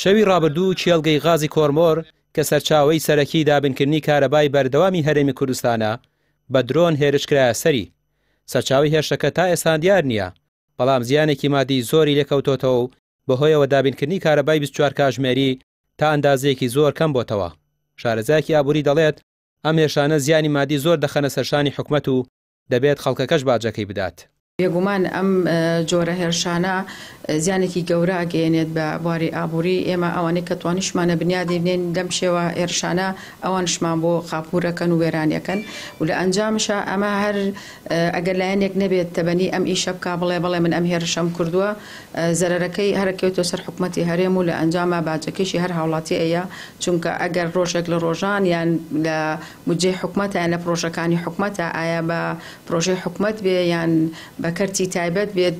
شەوی ڕابردوو چێڵگەی غازی کۆرمۆر کە سەرچاوەی سەرەکی دابنکردنی کارەبای بەردەوامی هەرێمی کوردستانە بە درۆن هێرشکرایە سەری. سەرچاوی هێرشەکە تا ئێستا دیار نییە، بەڵام زیانێکی مادی زۆری لێکەوتۆتەوە و بەهۆیەوە دابینکردنی کارەبای 24 کاتژمێری تا ئەندازەیەکی زۆر کەم بۆتەوە. شارەزایەکی ئابووری دەڵێت ئەم هێرشانە زیانی مادی زۆر دەخەنە سەرشانی حکومەت و دەبێت خەڵکەکەش باجەکەی بدات. بێگومان ئەم جۆرە هێرشانە زیانێکی گەورە ئەگەیەنێت بە بواری ئابووری. ئێمە ئەوانەی کە توانیشمانە بنیادی بنێن دەم شێوە هێرشانە ئەوانشمان بۆ خاپورەکەن و وێرانیەکەن و لە ئەنجامشە ئەمە هەر ئەگەر لایەنێک نەبێت تەبەنی ئەم ئیشە بکا بڵێ من ئەم هێرشەم کردووە، زەرەرەکەی هەرکەوتۆ سەر حکومەتی هەرێم و لە ئەنجامە باجەکەشی هەر هاوڵاتی ئەیە، چونکە ئەگەر ڕۆژێک لە ڕۆژان یان لە بودجێ حکومەتە یان لە پرۆژەکانی حکومەتە ئایا بە پرۆژەی حکومەت بێ یان بەکەرتی تایبەت بێت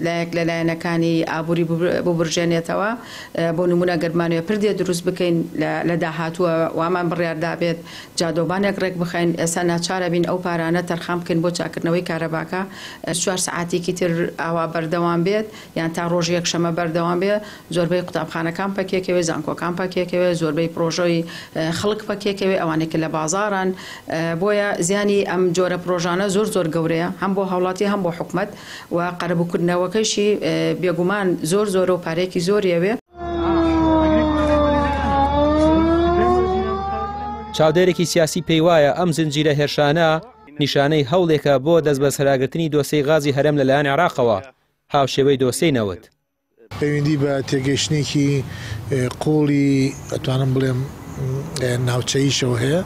لایەک لە لایەنەکانی ئابووری ببرژێنێتەوە. بۆ نمونە گەرمانوێ پردێ دروست بکەین لە داهاتووە وامان بڕیاردا بێت جادۆبانێک ڕێک بخەین، ئێستا ناچارە بین ئەو پارانە تەرخام بکەین بۆ چاکردنەوەی کارەباکە 4 سعاتێکی تر ئاوا بەردەوام بێت یان تا ڕۆژێک شەمە بەردەوام بێت. زۆربەی قوتابخانەکان پەکێکەوێ، زانکۆکان پەکێکەوێ، زۆربەی پرۆژەی خەڵک پەکێکەوێ، ئەوانێک لە بازاران. بۆیە زیانی ئەم جۆرە پرۆژانە زۆر گەورەیە، هەم بۆ هاوڵاتی هەم بۆ حکومەت و قەرەبووکردنەوەکەشی بێگومان زۆر و پارێکی زۆریەوێ. چاودێرێکی سیاسی پێی وایە ئەم زنجیرە هێرشانە نیشانەی هەوڵێکە بۆ دەست بە سەراگرتنی دۆسەی غازی هەرێم لەلایەن عێراقەوە، هاوشێوەی دۆسەی نەوت. پەیوەندی بە تێگەیشتێکی قوڵی ئەتوانم بڵێم ناوچەیشەوە هەیە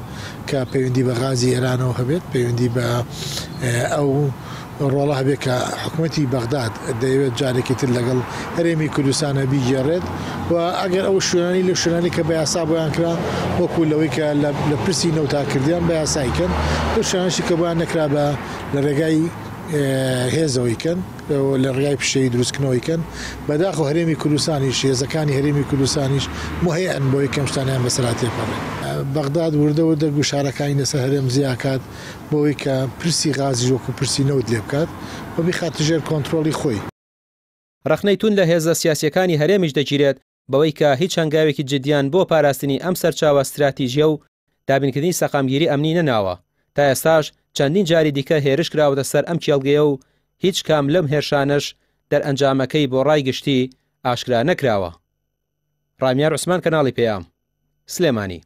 کە پەیوەندی بە غازی ئێرانەوە هەبێت، پەیوەندی بە ئەو ڕۆڵە هەبێت کە حکوومەتی بەغداد دەیەوێت جارێکی تر لەگەڵ هەرێمی کوردستانە بیگێڕێت و ئەگەر ئەو شوێنانی لە شوێنانی کە بە یاسا بۆیان کرا وەکو لەوەی کە لە پرسی نەوتاکردیان بە یاسایکەن، لەو شوێنانشی کە بۆیان نەکرا بە لە ڕێگای هێزەوەیکەن لە ڕێگای پیشەی دروستکردنەوەیکەن بەداخەوە هەرێمی کوردستانیش هێزەکانی هەرێمی کوردستانیش مهەیەن بۆ یەکەم شتانیان بەسەرات تێپەڕێن. بەغداد وردەوە دەرگوشارەکانی لەسەر هەرێم زیاکات بۆەوەی کە پرسی غازی وەکو پرسی نەوت لێ بکات و بخاتژێر کۆنتترۆلی خۆی. ڕخنەی تون لە هێزە سیاسیەکانی هەرێمیش دەگیرێت بەوەی کە هیچ هەنگاوێکی جدیان بۆ پاراستنی ئەم سەرچاوە استراتیژیە و دابینکردنی سەقامگیری ئەمنی نەناوە. تا ئێستاش چەندین جاری دیکە هێرش کراوەتە سەر ئەم کێڵگەیە و هیچ کام لەم هێرشانەش دەرئەنجامەکەی بۆ ڕای گشتی ئاشکرا نەکراوە. ڕامیار عوسمان، کەناڵی پێیام، سلێمانی.